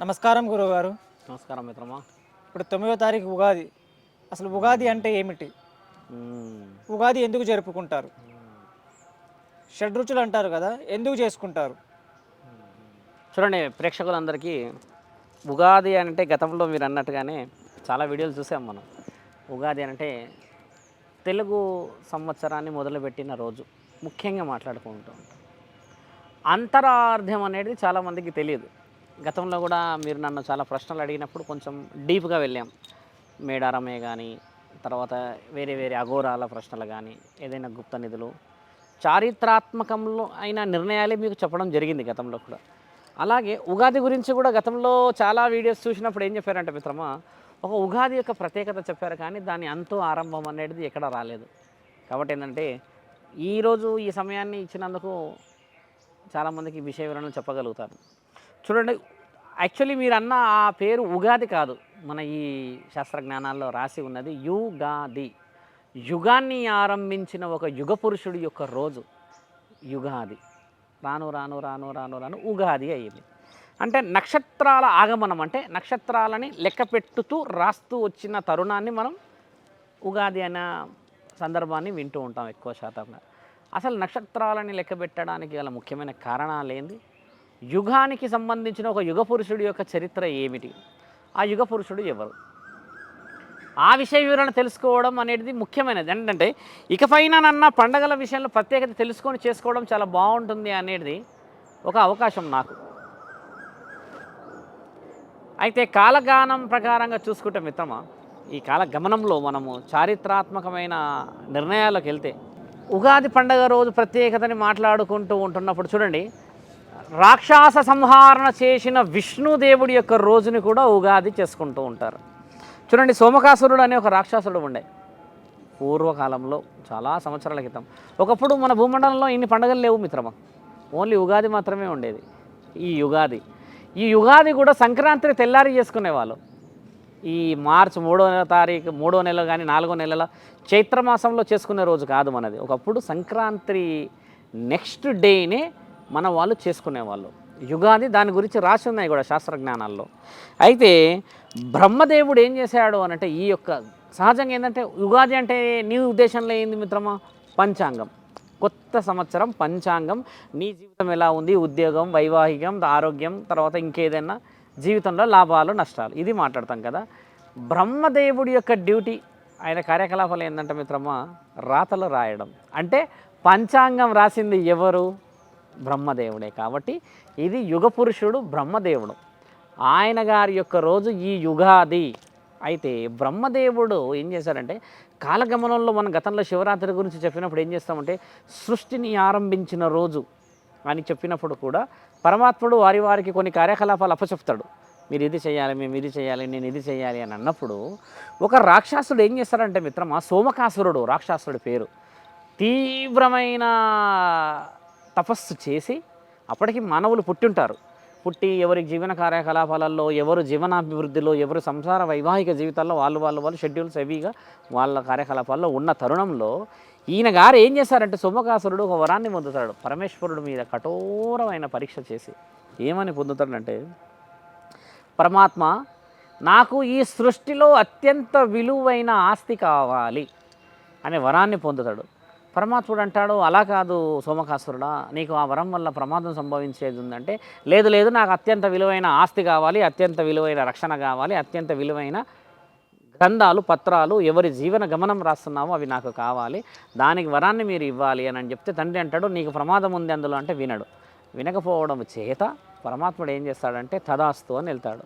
నమస్కారం గురువుగారు. నమస్కారం మిత్రమా. ఇప్పుడు 9వ తారీఖు ఉగాది. అసలు ఉగాది అంటే ఏమిటి? మ్మ్. ఉగాది ఎందుకు జరుపుకుంటారు? షడ్రుచులు అంటారు కదా, ఎందుకు చేసుకుంటారు? చూడండి ప్రేక్షకులందరికీ, ఉగాది అంటే గతంలో మీరు అన్నట్టుగానే చాలా వీడియోలు చూసాం మనం. ఉగాది అంటే తెలుగు సంవత్సరాన్ని మొదలుపెట్టిన రోజు ముఖ్యంగా మాట్లాడుకుంటూ ఉంటాం. అంతరార్థం అనేది చాలామందికి తెలియదు. గతంలో కూడా మీరు నన్ను చాలా ప్రశ్నలు అడిగినప్పుడు కొంచెం డీప్గా వెళ్ళాం. మేడారమే కానీ, తర్వాత వేరే వేరే అఘోరాల ప్రశ్నలు కానీ, ఏదైనా గుప్త నిధులు, చారిత్రాత్మకంలో అయిన నిర్ణయాలే మీకు చెప్పడం జరిగింది గతంలో కూడా. అలాగే ఉగాది గురించి కూడా గతంలో చాలా వీడియోస్ చూసినప్పుడు ఏం చెప్పారంటే మిత్రమా, ఒక ఉగాది యొక్క ప్రత్యేకత చెప్పారు కానీ దాని అంతు ఆరంభం అనేది ఎక్కడ రాలేదు. కాబట్టి ఏంటంటే ఈరోజు ఈ సమయాన్ని ఇచ్చినందుకు చాలామందికి ఈ విషయ వివరణలు చెప్పగలుగుతాను. చూడండి, యాక్చువల్లీ మీరు అన్న ఆ పేరు ఉగాది కాదు, మన ఈ శాస్త్రజ్ఞానాల్లో రాసి ఉన్నది యుగాది. యుగాన్ని ఆరంభించిన ఒక యుగ పురుషుడి యొక్క రోజు యుగాది. రాను రాను రాను రాను రాను ఉగాది అయ్యింది. అంటే నక్షత్రాల ఆగమనం, అంటే నక్షత్రాలని లెక్క పెట్టుతూ రాస్తూ వచ్చిన తరుణాన్ని మనం ఉగాది అనే సందర్భాన్ని వింటూ ఉంటాం ఎక్కువ శాతంగా. అసలు నక్షత్రాలని లెక్క పెట్టడానికి గల ముఖ్యమైన కారణాలు ఏంది, యుగానికి సంబంధించిన ఒక యుగ పురుషుడి యొక్క చరిత్ర ఏమిటి, ఆ యుగ పురుషుడు ఎవరు, ఆ విషయ వివరణ తెలుసుకోవడం అనేది ముఖ్యమైనది. ఏంటంటే ఇకపైన నన్న పండగల విషయంలో ప్రత్యేకత తెలుసుకొని చేసుకోవడం చాలా బాగుంటుంది అనేది ఒక అవకాశం నాకు. అయితే కాలగానం ప్రకారంగా చూసుకుంటే మిత్రమా, ఈ కాలగమనంలో మనము చారిత్రాత్మకమైన నిర్ణయాలకు వెళ్తే ఉగాది పండగ రోజు ప్రత్యేకతని మాట్లాడుకుంటూ ఉంటున్నప్పుడు చూడండి, రాక్షస సంహారణ చేసిన విష్ణుదేవుడి యొక్క రోజుని కూడా ఉగాది చేసుకుంటూ ఉంటారు. చూడండి, సోమకాసురుడు అనే ఒక రాక్షసుడు ఉండే పూర్వకాలంలో, చాలా సంవత్సరాల క్రితం. ఒకప్పుడు మన భూమండలంలో ఇన్ని పండుగలు లేవు మిత్రమా, ఓన్లీ ఉగాది మాత్రమే ఉండేది. ఈ యుగాది కూడా సంక్రాంతిని తెల్లారి చేసుకునేవాళ్ళు. ఈ మార్చి 3వ తారీఖు 3వ నెల కానీ 4వ నెలల చైత్రమాసంలో చేసుకునే రోజు కాదు మనది. ఒకప్పుడు సంక్రాంతి నెక్స్ట్ డేనే మన వాళ్ళు చేసుకునేవాళ్ళు యుగాది. దాని గురించి రాసి ఉన్నాయి కూడా శాస్త్రజ్ఞానాల్లో. అయితే బ్రహ్మదేవుడు ఏం చేశాడు అనంటే, ఈ యొక్క సహజంగా ఏంటంటే ఉగాది అంటే నీ ఉద్దేశంలో ఏంది మిత్రమా, పంచాంగం, కొత్త సంవత్సరం, పంచాంగం, నీ జీవితం ఎలా ఉంది, ఉద్యోగం, వైవాహికం, ఆరోగ్యం, తర్వాత ఇంకేదైనా జీవితంలో లాభాలు నష్టాలు, ఇది మాట్లాడతాం కదా. బ్రహ్మదేవుడి యొక్క డ్యూటీ, ఆయన కార్యకలాపాలు ఏంటంటే మిత్రమా, రాతలు రాయడం. అంటే పంచాంగం రాసింది ఎవరు, బ్రహ్మదేవుడే. కాబట్టి ఇది యుగ పురుషుడు బ్రహ్మదేవుడు, ఆయన గారి యొక్క రోజు ఈ యుగాది. అయితే బ్రహ్మదేవుడు ఏం చేశాడంటే, కాలగమనంలో మన గతంలో శివరాత్రి గురించి చెప్పినప్పుడు ఏం చేస్తామంటే, సృష్టిని ఆరంభించిన రోజు అని చెప్పినప్పుడు కూడా పరమాత్ముడు వారికి కొన్ని కార్యకలాపాలు అప్పచెప్తాడు. మీరు ఇది చేయాలి, మేము ఇది చేయాలి, నేను ఇది చేయాలి అని అన్నప్పుడు ఒక రాక్షసుడు ఏం చేస్తాడంటే మిత్రమా, సోమకాసురుడు రాక్షసుడి పేరు, తీవ్రమైన తపస్సు చేసి, అప్పటికి మానవులు పుట్టి ఎవరి జీవన కార్యకలాపాలలో, ఎవరు జీవనాభివృద్ధిలో, ఎవరు సంసార వైవాహిక జీవితాల్లో వాళ్ళు షెడ్యూల్స్ హెవీగా వాళ్ళ కార్యకలాపాల్లో ఉన్న తరుణంలో ఈయన గారు ఏం చేశారంటే, సోమకాసురుడు ఒక వరాన్ని పొందుతాడు పరమేశ్వరుడు మీద కఠోరమైన పరీక్ష చేసి. ఏమని పొందుతాడంటే, పరమాత్మ నాకు ఈ సృష్టిలో అత్యంత విలువైన ఆస్తి కావాలి అనే వరాన్ని పొందుతాడు. పరమాత్ముడు అంటాడు, అలా కాదు సోమకాసురుడా, నీకు ఆ వరం వల్ల ప్రమాదం సంభవించేది ఉందంటే, లేదు నాకు అత్యంత విలువైన ఆస్తి కావాలి, అత్యంత విలువైన రక్షణ కావాలి, అత్యంత విలువైన గ్రంథాలు, పత్రాలు, ఎవరి జీవన గమనం రాస్తున్నామో అవి నాకు కావాలి, దానికి వరాన్ని మీరు ఇవ్వాలి అని చెప్తే, తండ్రి అంటాడు, నీకు ప్రమాదం ఉంది అందులో అంటే వినకపోవడం చేత పరమాత్ముడు ఏం చేస్తాడంటే, తదాస్తు అని వెళ్తాడు.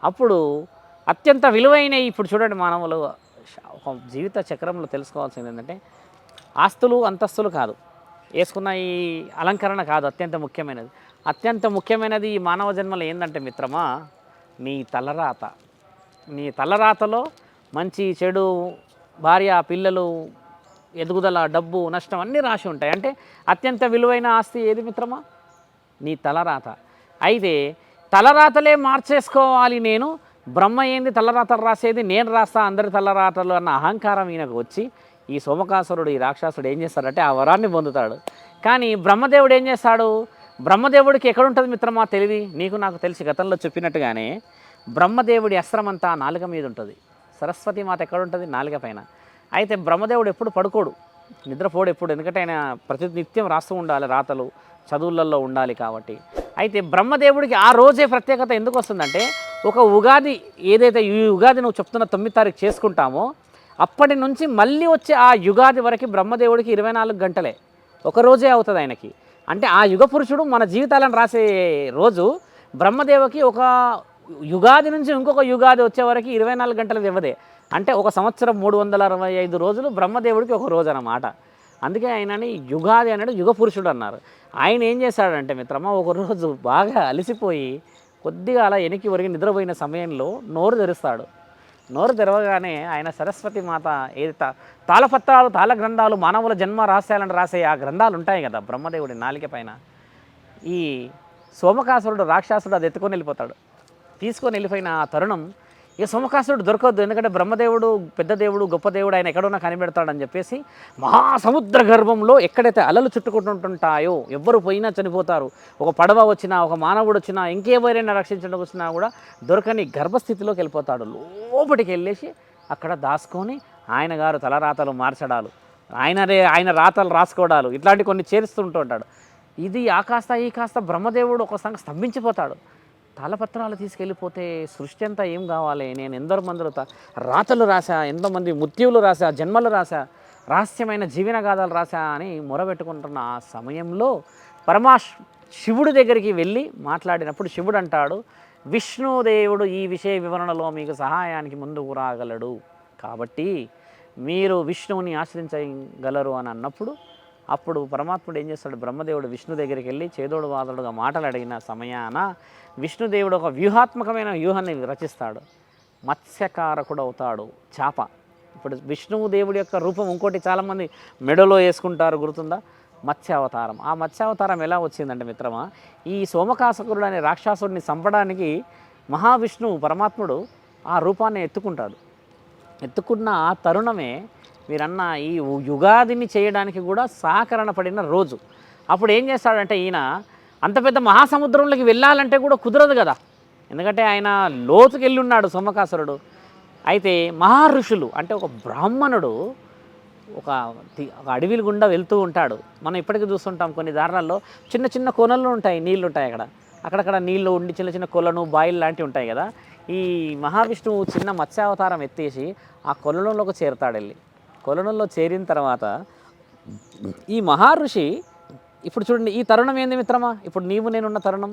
అప్పుడు అత్యంత విలువైన, ఇప్పుడు చూడండి మానవులు ఒక జీవిత చక్రంలో తెలుసుకోవాల్సింది ఏంటంటే, ఆస్తులు అంతస్తులు కాదు, వేసుకున్న ఈ అలంకరణ కాదు అత్యంత ముఖ్యమైనది. అత్యంత ముఖ్యమైనది ఈ మానవ జన్మలో ఏంటంటే మిత్రమా, నీ తలరాతలో మంచి చెడు, భార్య, పిల్లలు, ఎదుగుదల, డబ్బు, నష్టం అన్నీ రాసి ఉంటాయి. అంటే అత్యంత విలువైన ఆస్తి ఏది మిత్రమా, నీ తలరాత. అయితే తలరాతలే మార్చేసుకోవాలి నేను, బ్రహ్మ ఏంది తలరాతలు రాసేది, నేను రాస్తా అందరి తలరాతలు అన్న అహంకారం ఈయనకు వచ్చి, ఈ సోమకాసురుడు, ఈ రాక్షసుడు ఏం చేస్తాడంటే ఆ వరాన్ని పొందుతాడు. కానీ బ్రహ్మదేవుడు ఏం చేస్తాడు, బ్రహ్మదేవుడికి ఎక్కడుంటుంది మిత్రమా తెలివి? నీకు నాకు తెలిసి గతంలో చెప్పినట్టుగానే బ్రహ్మదేవుడి అస్త్రమంతా నాలుక మీద ఉంటుంది. సరస్వతి మాత ఎక్కడుంటుంది? నాలుక పైన. అయితే బ్రహ్మదేవుడు ఎప్పుడు పడుకోడు, నిద్రపోడు ఎప్పుడు, ఎందుకంటే ఆయన ప్రతి నిత్యం రాస్తూ ఉండాలి, రాతలు చదువులలో ఉండాలి కాబట్టి. అయితే బ్రహ్మదేవుడికి ఆ రోజే ప్రత్యేకత ఎందుకు వస్తుందంటే, ఒక ఉగాది ఏదైతే ఈ ఉగాది నువ్వు చెప్తున్న 9 తారీఖు చేసుకుంటామో అప్పటి నుంచి మళ్ళీ వచ్చే ఆ యుగాది వరకు బ్రహ్మదేవుడికి 24 గంటలే, ఒక రోజే అవుతుంది ఆయనకి. అంటే ఆ యుగ పురుషుడు మన జీవితాలను రాసే రోజు బ్రహ్మదేవుకి ఒక యుగాది నుంచి ఇంకొక యుగాది వచ్చే వరకు 24 గంటల వ్యవధే. అంటే ఒక సంవత్సరం 365 రోజులు బ్రహ్మదేవుడికి ఒక రోజు అన్నమాట. అందుకే ఆయనని యుగాది అన్నాడు, యుగ పురుషుడు అన్నారు. ఆయన ఏం చేశాడంటే మిత్రమా, ఒకరోజు బాగా అలసిపోయి కొద్దిగా అలా వెనక్కి ఒరిగి నిద్రపోయిన సమయంలో నోరు తెరుస్తాడు. నోరు తెరవగానే ఆయన సరస్వతి మాత ఏది తాళపత్రాలు, తాళ గ్రంథాలు, మానవుల జన్మ రహస్యాలను రాసే ఆ గ్రంథాలు ఉంటాయి కదా బ్రహ్మదేవుడి నాలిక పైన, ఈ సోమకాసురుడు రాక్షసుడు అది ఎత్తుకొని వెళ్ళిపోతాడు. తీసుకొని వెళ్ళిపోయిన ఆ తరుణం ఇక సోమకాసురుడు దొరకవద్దు, ఎందుకంటే బ్రహ్మదేవుడు పెద్ద దేవుడు, గొప్ప దేవుడు, ఆయన ఎక్కడున్నా కనిపెడతాడని చెప్పేసి మహాసముద్ర గర్భంలో ఎక్కడైతే అలలు చుట్టుకుంటుంటాయో, ఎవ్వరు పోయినా చనిపోతారు, ఒక పడవ వచ్చినా, ఒక మానవుడు వచ్చినా, ఇంకెవరైనా రక్షించడం వచ్చినా కూడా దొరకని గర్భస్థితిలోకి వెళ్ళిపోతాడు. లోపలికి వెళ్ళేసి అక్కడ దాచుకొని ఆయన గారు తలరాతలు మార్చడాలు, ఆయన రాతలు రాసుకోవడాలు, ఇట్లాంటి కొన్ని చేరుస్తుంటూ ఉంటాడు. ఇది ఆ కాస్త ఈ కాస్త బ్రహ్మదేవుడు ఒకసారి స్తంభించిపోతాడు. తాళపత్రాలు తీసుకెళ్ళిపోతే సృష్టి అంతా ఏం కావాలి, నేను ఎందరో మందిలో రాతలు రాశా, ఎంతోమంది మృత్యువులు రాశా, జన్మలు రాశా, రహస్యమైన జీవన గాథలు రాశా అని మొరబెట్టుకుంటున్న ఆ సమయంలో శివుడి దగ్గరికి వెళ్ళి మాట్లాడినప్పుడు శివుడు అంటాడు, విష్ణుదేవుడు ఈ విషయ వివరణలో మీకు సహాయానికి ముందుకు రాగలడు, కాబట్టి మీరు విష్ణువుని ఆశ్రయించగలరు అని అన్నప్పుడు అప్పుడు పరమాత్ముడు ఏం చేస్తాడు, బ్రహ్మదేవుడు విష్ణు దగ్గరికి వెళ్ళి చేదోడు వాదోడుగా మాటలు అడిగిన సమయాన విష్ణుదేవుడు ఒక వ్యూహాత్మకమైన వ్యూహాన్ని రచిస్తాడు. మత్స్యకారకుడు అవుతాడు, చేప. ఇప్పుడు విష్ణువు దేవుడి యొక్క రూపం ఇంకోటి చాలామంది మెడలో వేసుకుంటారు, గుర్తుందా? మత్స్యావతారం. ఆ మత్స్యావతారం ఎలా వచ్చిందంటే మిత్రమా, ఈ సోమకాసురుడు అనే రాక్షసుడిని చంపడానికి మహావిష్ణువు పరమాత్ముడు ఆ రూపాన్ని ఎత్తుకుంటాడు. ఎత్తుకున్న ఆ తరుణమే మీరన్న ఈ యుగాదిని చేయడానికి కూడా సహకరణ పడిన రోజు. అప్పుడు ఏం చేస్తాడంటే, ఈయన అంత పెద్ద మహాసముద్రంలోకి వెళ్ళాలంటే కూడా కుదరదు కదా, ఎందుకంటే ఆయన లోతుకి వెళ్ళి ఉన్నాడు సోమకాసురుడు. అయితే మహర్షులు అంటే ఒక బ్రాహ్మణుడు ఒక అడవిల గుండా వెళ్తూ ఉంటాడు. మనం ఇప్పటికీ చూస్తుంటాం కొన్ని దారులలో చిన్న చిన్న కొనలు ఉంటాయి, నీళ్ళు ఉంటాయి, అక్కడక్కడ నీళ్ళు ఉండి చిన్న చిన్న కొలను, బాయిలు లాంటివి ఉంటాయి కదా. ఈ మహావిష్ణువు చిన్న మత్స్యావతారం ఎత్తేసి ఆ కొలనులోకి చేరుతాడు. వెళ్ళి కొలనులో చేరిన తర్వాత ఈ మహర్షి, ఇప్పుడు చూడండి ఈ తరుణం ఏంది మిత్రమా, ఇప్పుడు నీవు నేనున్న తరుణం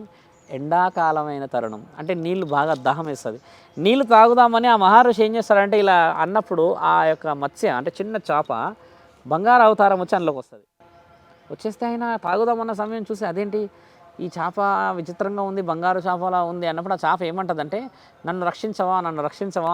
ఎండాకాలమైన తరుణం, అంటే నీళ్ళు బాగా దాహం వేస్తుంది. నీళ్ళు తాగుదామని ఆ మహర్షి ఏం చేస్తాడంటే, ఇలా అన్నప్పుడు ఆ యొక్క మత్స్య అంటే చిన్న చేప బంగారు అవతారం వచ్చి అందులోకి వస్తుంది. వచ్చేస్తే ఆయన తాగుదామన్న సమయం చూసి అదేంటి ఈ చేప విచిత్రంగా ఉంది, బంగారు చేపలా ఉంది అన్నప్పుడు ఆ చేప ఏమంటుందంటే, నన్ను రక్షించవా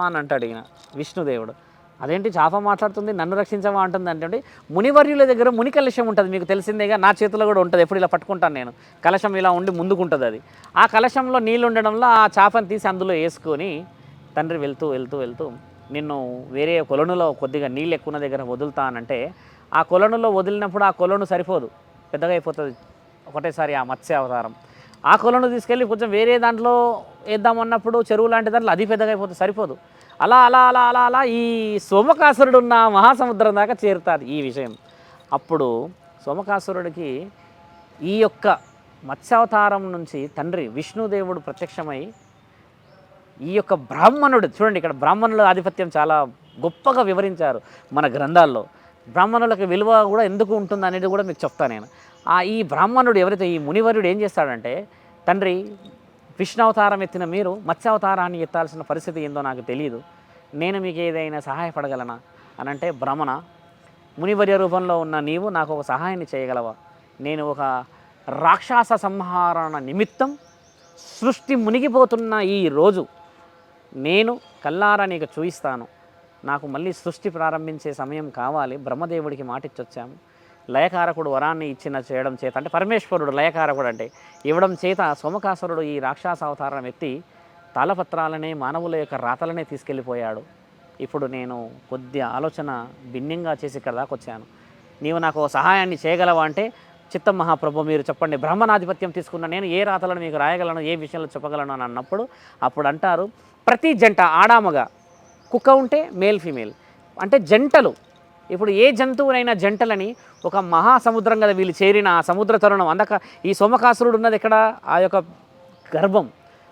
అని అంటాడు ఈయన విష్ణుదేవుడు. అదేంటి చేప మాట్లాడుతుంది, నన్ను రక్షించవా అంటుంది అంటే, మునివర్యుల దగ్గర ముని కలశం ఉంటుంది, మీకు తెలిసిందేగా, నా చేతిలో కూడా ఉంటుంది, ఎప్పుడు ఇలా పట్టుకుంటాను నేను, కలశం ఇలా ఉండి ముందుకుంటుంది అది. ఆ కలశంలో నీళ్ళు ఉండడంలో ఆ చేపను తీసి అందులో వేసుకొని తండ్రి వెళ్తూ వెళ్తూ వెళ్తూ నిన్ను వేరే కొలనులో కొద్దిగా నీళ్ళు ఎక్కువ దగ్గర వదులుతానంటే, ఆ కొలనులో వదిలినప్పుడు ఆ కొలను సరిపోదు, పెద్దగా అయిపోతుంది ఒకటేసారి ఆ మత్స్య అవతారం. ఆ కొలను తీసుకెళ్ళి కొంచెం వేరే దాంట్లో వేద్దామన్నప్పుడు చెరువు లాంటి దాంట్లో అది పెద్దగా అయిపోతుంది, సరిపోదు. అలా అలా అలా అలా అలా ఈ సోమకాసురుడు ఉన్న మహాసముద్రం దాకా చేరుతుంది ఈ విషయం. అప్పుడు సోమకాసురుడికి ఈ యొక్క మత్స్యావతారం నుంచి తండ్రి విష్ణుదేవుడు ప్రత్యక్షమై ఈ యొక్క బ్రాహ్మణుడు, చూడండి ఇక్కడ బ్రాహ్మణుల ఆధిపత్యం చాలా గొప్పగా వివరించారు మన గ్రంథాల్లో. బ్రాహ్మణులకు విలువ కూడా ఎందుకు ఉంటుంది అనేది కూడా మీకు చెప్తాను నేను. ఈ బ్రాహ్మణుడు ఎవరైతే ఈ మునివర్యుడు ఏం చేస్తాడంటే, తండ్రి విష్ణు అవతారం ఎత్తిన మీరు మత్స్యావతారాన్ని ఎత్తాల్సిన పరిస్థితి ఏందో నాకు తెలియదు, నేను మీకు ఏదైనా సహాయపడగలనా అని అంటే, బ్రహ్మణ మునివర్య రూపంలో ఉన్న నీవు నాకు ఒక సహాయాన్ని చేయగలవా? నేను ఒక రాక్షస సంహారణ నిమిత్తం సృష్టి మునిగిపోతున్న ఈ రోజు నేను కల్లారా నీకు చూయిస్తాను, నాకు మళ్ళీ సృష్టి ప్రారంభించే సమయం కావాలి, బ్రహ్మదేవుడికి మాటిచ్చొచ్చాము, లయకారకుడు వరాన్ని చేయడం చేత, అంటే పరమేశ్వరుడు లయకారకుడు అంటే ఇవ్వడం చేత సోమకాసురుడు ఈ రాక్షస అవతారం ఎత్తి తాళపత్రాలనే, మానవుల యొక్క రాతలనే తీసుకెళ్ళిపోయాడు. ఇప్పుడు నేను కొద్ది ఆలోచన భిన్నంగా చేసి ఇక్కడ దాకా వచ్చాను, నీవు నాకు సహాయాన్ని చేయగలవా అంటే, చిత్తం మహాప్రభు మీరు చెప్పండి, బ్రహ్మనాధిపత్యం తీసుకున్న నేను ఏ రాతలను మీకు రాయగలను, ఏ విషయంలో చెప్పగలను అని అన్నప్పుడు అప్పుడు అంటారు, ప్రతి జంట ఆడామగా, కుక్క ఉంటే మేల్ ఫీమేల్ అంటే జంటలు. ఇప్పుడు ఏ జంతువునైనా జంటలని ఒక మహాసముద్రం కదా వీళ్ళు చేరిన ఆ సముద్ర తరుణం అందక ఈ సోమకాసురుడు ఉన్నది ఎక్కడ, ఆ యొక్క గర్భం.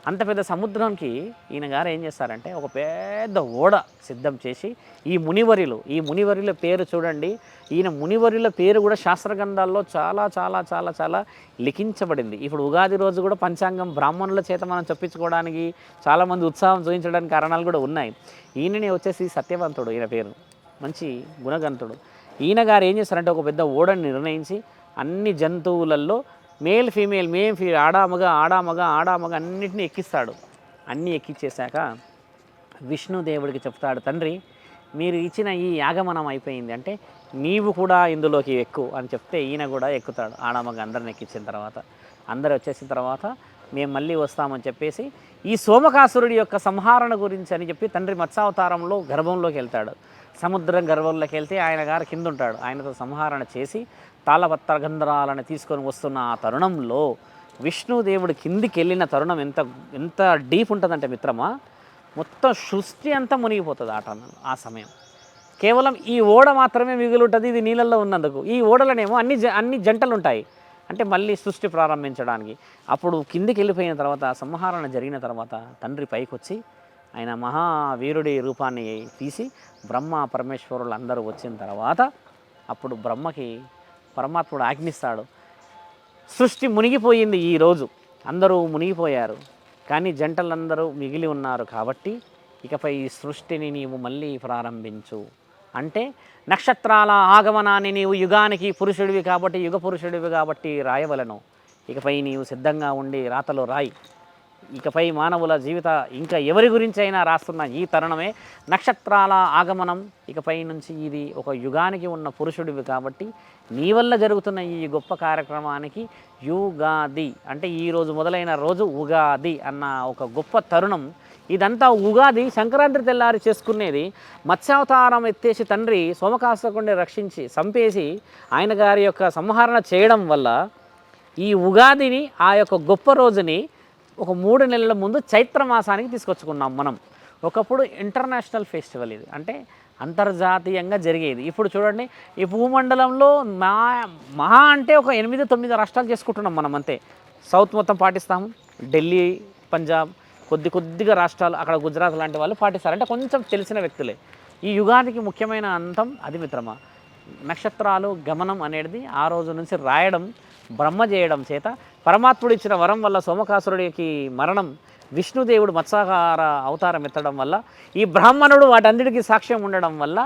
అంత పెద్ద సముద్రంకి ఈయన గారు ఏం చేస్తారంటే ఒక పెద్ద ఓడ సిద్ధం చేసి ఈ మునివరిల పేరు చూడండి, ఈయన మునివరిల పేరు కూడా శాస్త్రగ్రంథాల్లో చాలా చాలా చాలా చాలా లిఖించబడింది. ఇప్పుడు ఉగాది రోజు కూడా పంచాంగం బ్రాహ్మణుల చేత మనం చెప్పించుకోవడానికి చాలామంది ఉత్సాహం చూపించడానికి కారణాలు కూడా ఉన్నాయి. ఈయననే వచ్చేసి సత్యవంతుడు, ఈయన పేరు మంచి గుణగంతుడు. ఈయన గారు ఏం చేస్తారంటే ఒక పెద్ద ఓడని నిర్ణయించి అన్ని జంతువులలో మేల్ ఫీమేల్ ఆడామగ అన్నిటిని ఎక్కిస్తాడు. అన్నీ ఎక్కించేశాక విష్ణుదేవుడికి చెప్తాడు, తండ్రి మీరు ఇచ్చిన ఈ యాగమనం అయిపోయింది, అంటే నీవు కూడా ఇందులోకి ఎక్కు అని చెప్తే ఈయన కూడా ఎక్కుతాడు. ఆడామగ అందరిని ఎక్కించిన తర్వాత అందరు వచ్చేసిన తర్వాత మేము మళ్ళీ వస్తామని చెప్పేసి ఈ సోమకాసురుడి యొక్క సంహారణ గురించి అని చెప్పి తండ్రి మత్స్యావతారంలో గర్భంలోకి వెళ్తాడు. సముద్రం గర్భంలోకి వెళ్తే ఆయన గారు కింద ఉంటాడు. ఆయనతో సంహారణ చేసి తాళపత్ర గంధరాలను తీసుకొని వస్తున్న ఆ తరుణంలో విష్ణుదేవుడు కిందికి వెళ్ళిన తరుణం ఎంత డీప్ ఉంటుందంటే మిత్రమా, మొత్తం సృష్టి అంతా మునిగిపోతుంది ఆ సమయం. కేవలం ఈ ఓడ మాత్రమే మిగిలి ఉంటుంది, ఇది నీళ్ళల్లో ఉన్నందుకు. ఈ ఓడలనేమో అన్ని జంటలు ఉంటాయి, అంటే మళ్ళీ సృష్టి ప్రారంభించడానికి. అప్పుడు కిందికి వెళ్ళిపోయిన తర్వాత సంహారణ జరిగిన తర్వాత తండ్రి పైకి వచ్చి ఆయన మహావీరుడి రూపాన్ని తీసి బ్రహ్మ పరమేశ్వరులు అందరూ వచ్చిన తర్వాత అప్పుడు బ్రహ్మకి పరమాత్ముడు ఆజ్ఞిస్తాడు, సృష్టి మునిగిపోయింది, ఈరోజు అందరూ మునిగిపోయారు, కానీ జంటలందరూ మిగిలి ఉన్నారు కాబట్టి ఇకపై ఈ సృష్టిని నీవు మళ్ళీ ప్రారంభించు. అంటే నక్షత్రాల ఆగమనాన్ని నీవు యుగానికి పురుషుడివి కాబట్టి యుగ పురుషుడివి కాబట్టి రాయవలను. ఇకపై నీవు సిద్ధంగా ఉండి రాతలో రాయి. ఇకపై మానవుల జీవిత ఇంకా ఎవరి గురించి అయినా రాస్తున్న ఈ తరుణమే నక్షత్రాల ఆగమనం. ఇకపై నుంచి ఇది ఒక యుగానికి ఉన్న పురుషుడివి కాబట్టి నీ వల్ల జరుగుతున్న ఈ గొప్ప కార్యక్రమానికి యుగాది అంటే ఈరోజు మొదలైన రోజు ఉగాది అన్న ఒక గొప్ప తరుణం. ఇదంతా ఉగాది సంక్రాంతి తెల్లారి చేసుకునేది. మత్స్యావతారం ఎత్తేసి తండ్రి సోమకాసురుడిని రక్షించి చంపేసి ఆయన గారి యొక్క సంహరణ చేయడం వల్ల ఈ ఉగాదిని ఆ యొక్క గొప్ప రోజుని ఒక 3 నెలల ముందు చైత్రమాసానికి తీసుకొచ్చుకున్నాం మనం. ఒకప్పుడు ఇంటర్నేషనల్ ఫెస్టివల్ ఇది, అంటే అంతర్జాతీయంగా జరిగేది. ఇప్పుడు చూడండి ఈ భూమండలంలో మహా అంటే ఒక 8-9 రాష్ట్రాలు చేసుకుంటున్నాం మనం అంతే. సౌత్ మొత్తం పాటిస్తాము, ఢిల్లీ పంజాబ్ కొద్దిగా రాష్ట్రాలు, అక్కడ గుజరాత్ లాంటి వాళ్ళు పాటిస్తారు, అంటే కొంచెం తెలిసిన వ్యక్తులే. ఈ యుగానికి ముఖ్యమైన అంతం అది మిత్రమా. నక్షత్రాలు గమనం అనేది ఆ రోజు నుంచి రాయడం బ్రహ్మ చేయడం చేత పరమాత్ముడు ఇచ్చిన వరం వల్ల సోమకాసురుడికి మరణం, విష్ణుదేవుడు మత్స్యాకార అవతారం ఎత్తడం వల్ల ఈ బ్రాహ్మణుడు వాటన్నిటికీ సాక్ష్యం ఉండడం వల్ల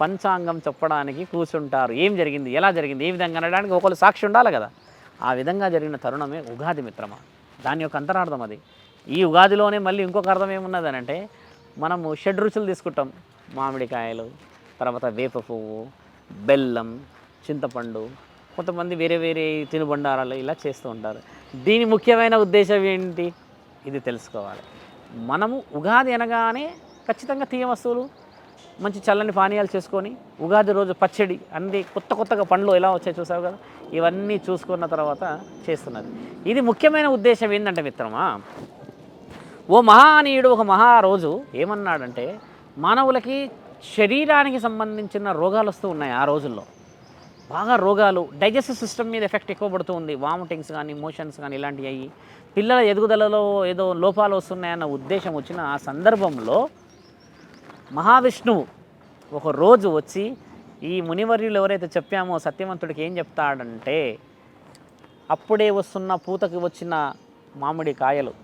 పంచాంగం చెప్పడానికి కూర్చుంటారు. ఏం జరిగింది, ఎలా జరిగింది, ఏ విధంగా అనడానికి ఒకళ్ళు సాక్షి ఉండాలి కదా. ఆ విధంగా జరిగిన తరుణమే ఉగాది మిత్రమా. దాని యొక్క అంతరార్థం అది. ఈ ఉగాదిలోనే మళ్ళీ ఇంకొక అర్థం ఏమున్నది అని అంటే మనము 7 రుచులు తీసుకుంటాం. మామిడికాయలు, తర్వాత వేప పువ్వు, బెల్లం, చింతపండు, కొంతమంది వేరే తినుబండారాలు ఇలా చేస్తూ ఉంటారు. దీని ముఖ్యమైన ఉద్దేశం ఏంటి, ఇది తెలుసుకోవాలి. మనము ఉగాది అనగానే ఖచ్చితంగా తీయ వస్తువులు, మంచి చల్లని పానీయాలు చేసుకొని ఉగాది రోజు పచ్చడి అన్ని కొత్తగా పండ్లు ఎలా వచ్చాయి చూసావు కదా, ఇవన్నీ చూసుకున్న తర్వాత చేస్తున్నది. ఇది ముఖ్యమైన ఉద్దేశం ఏంటంటే మిత్రమా, ఓ మహానీయుడు ఒక మహారోజు ఏమన్నాడంటే మానవులకి శరీరానికి సంబంధించిన రోగాలు వస్తూ ఉన్నాయి. ఆ రోజుల్లో బాగా రోగాలు, డైజెస్టివ్ సిస్టమ్ మీద ఎఫెక్ట్ ఎక్కువ పడుతూ ఉంది. వామిటింగ్స్ కానీ మోషన్స్ కానీ ఇలాంటివి అయ్యి పిల్లల ఎదుగుదలలో ఏదో లోపాలు వస్తున్నాయన్న ఉద్దేశం వచ్చిన ఆ సందర్భంలో మహావిష్ణువు ఒక రోజు వచ్చి ఈ మునివర్యులు ఎవరైతే చెప్పామో సత్యవంతుడికి ఏం చెప్తాడంటే, అప్పుడే వస్తున్న పూతకి వచ్చిన మామిడి కాయలు,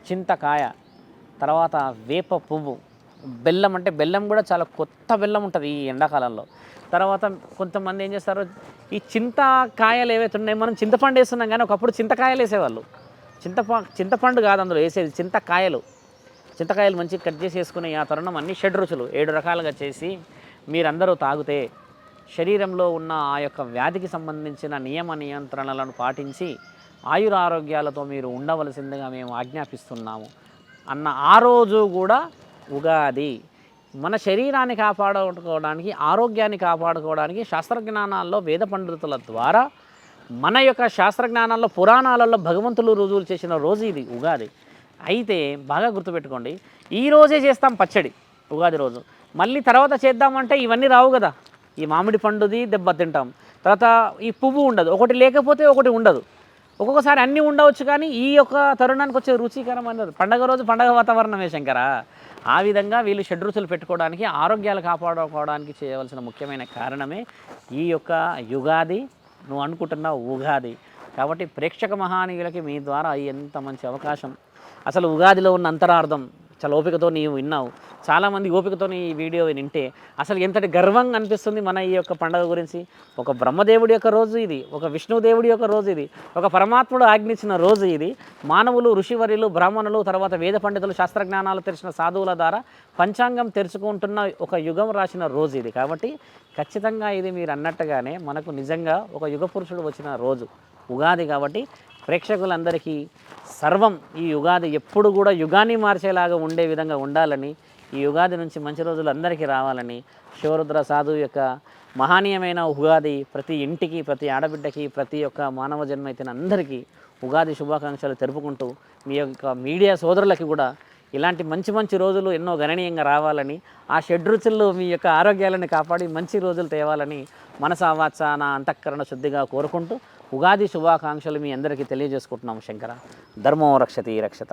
చింతకాయ, తర్వాత వేప పువ్వు, బెల్లం, అంటే బెల్లం కూడా చాలా కొత్త బెల్లం ఉంటుంది ఈ ఎండాకాలంలో. తర్వాత కొంతమంది ఏం చేస్తారు, ఈ చింతకాయలు ఏవైతే ఉన్నాయో మనం చింతపండు వేస్తున్నాం కానీ ఒకప్పుడు చింతకాయలు వేసేవాళ్ళు. చింతపండు కాదు అందులో వేసేది, చింతకాయలు మంచిగా కట్ చేసి వేసుకుని ఆ తరుణం అన్ని 7 రుచులు 7 రకాలుగా చేసి మీరందరూ తాగితే శరీరంలో ఉన్న ఆ యొక్క వ్యాధికి సంబంధించిన నియమ నియంత్రణలను పాటించి ఆయురారోగ్యాలతో మీరు ఉండవలసిందిగా మేము ఆజ్ఞాపిస్తున్నాము అన్న ఆ రోజు కూడా ఉగాది. మన శరీరాన్ని కాపాడుకోవడానికి, ఆరోగ్యాన్ని కాపాడుకోవడానికి శాస్త్రజ్ఞానాల్లో వేద పండితుల ద్వారా మన యొక్క శాస్త్రజ్ఞానాల్లో పురాణాలలో భగవంతులు రుజువులు చేసిన రోజు ఇది ఉగాది. అయితే బాగా గుర్తుపెట్టుకోండి, ఈ రోజే చేస్తాం పచ్చడి ఉగాది రోజు, మళ్ళీ తర్వాత చేద్దామంటే ఇవన్నీ రావు కదా. ఈ మామిడి పండుది దెబ్బ తింటాం, తర్వాత ఈ పువ్వు ఉండదు, ఒకటి లేకపోతే ఒకటి ఉండదు, ఒక్కొక్కసారి అన్నీ ఉండవచ్చు, కానీ ఈ యొక్క తరుణానికి వచ్చే రుచికరం అన్నది పండగ రోజు పండగ వాతావరణమే శంకరా. ఆ విధంగా వీళ్ళు షడ్రుచులు పెట్టుకోవడానికి, ఆరోగ్యాలు కాపాడుకోవడానికి చేయవలసిన ముఖ్యమైన కారణమే ఈ యొక్క యుగాది. నువ్వు అనుకుంటున్న ఉగాది కాబట్టి ప్రేక్షక మహానీయులకి మీ ద్వారా ఎంత మంచి అవకాశం. అసలు ఉగాదిలో ఉన్న అంతరార్థం చాలా ఓపికతో నీవు విన్నావు, చాలామంది ఓపికతో ఈ వీడియో వింటే అసలు ఎంతటి గర్వంగా అనిపిస్తుంది మన ఈ యొక్క పండుగ గురించి. ఒక బ్రహ్మదేవుడి యొక్క రోజు ఇది, ఒక విష్ణుదేవుడి యొక్క రోజు ఇది, ఒక పరమాత్ముడు ఆజ్ఞించిన రోజు ఇది. మానవులు, ఋషివర్యులు, బ్రాహ్మణులు, తర్వాత వేద పండితులు, శాస్త్రజ్ఞానాలు తెలిసిన సాధువుల ద్వారా పంచాంగం తెరుచుకుంటున్న ఒక యుగం రాసిన రోజు ఇది. కాబట్టి ఖచ్చితంగా ఇది మీరు అన్నట్టుగానే మనకు నిజంగా ఒక యుగ పురుషుడు వచ్చిన రోజు ఉగాది. కాబట్టి ప్రేక్షకులందరికీ సర్వం ఈ యుగాది ఎప్పుడు కూడా యుగాన్ని మార్చేలాగా ఉండే విధంగా ఉండాలని, ఈ యుగాది నుంచి మంచి రోజులు అందరికీ రావాలని, శివరుద్ర సాధువు యొక్క మహనీయమైన ఉగాది ప్రతి ఇంటికి, ప్రతి ఆడబిడ్డకి, ప్రతి ఒక్క మానవ జన్మ అయితే అందరికీ ఉగాది శుభాకాంక్షలు తెలుపుకుంటూ, మీ యొక్క మీడియా సోదరులకి కూడా ఇలాంటి మంచి మంచి రోజులు ఎన్నో గణనీయంగా రావాలని, ఆ షడ్రుచుల్లో మీ యొక్క ఆరోగ్యాలను కాపాడి మంచి రోజులు తేవాలని మనసా వాచా నా అంతఃకరణ శుద్ధిగా కోరుకుంటూ ఉగాది శుభాకాంక్షలు మీ అందరికీ తెలియజేసుకుంటున్నాము శంకర. ధర్మో రక్షతి రక్షత.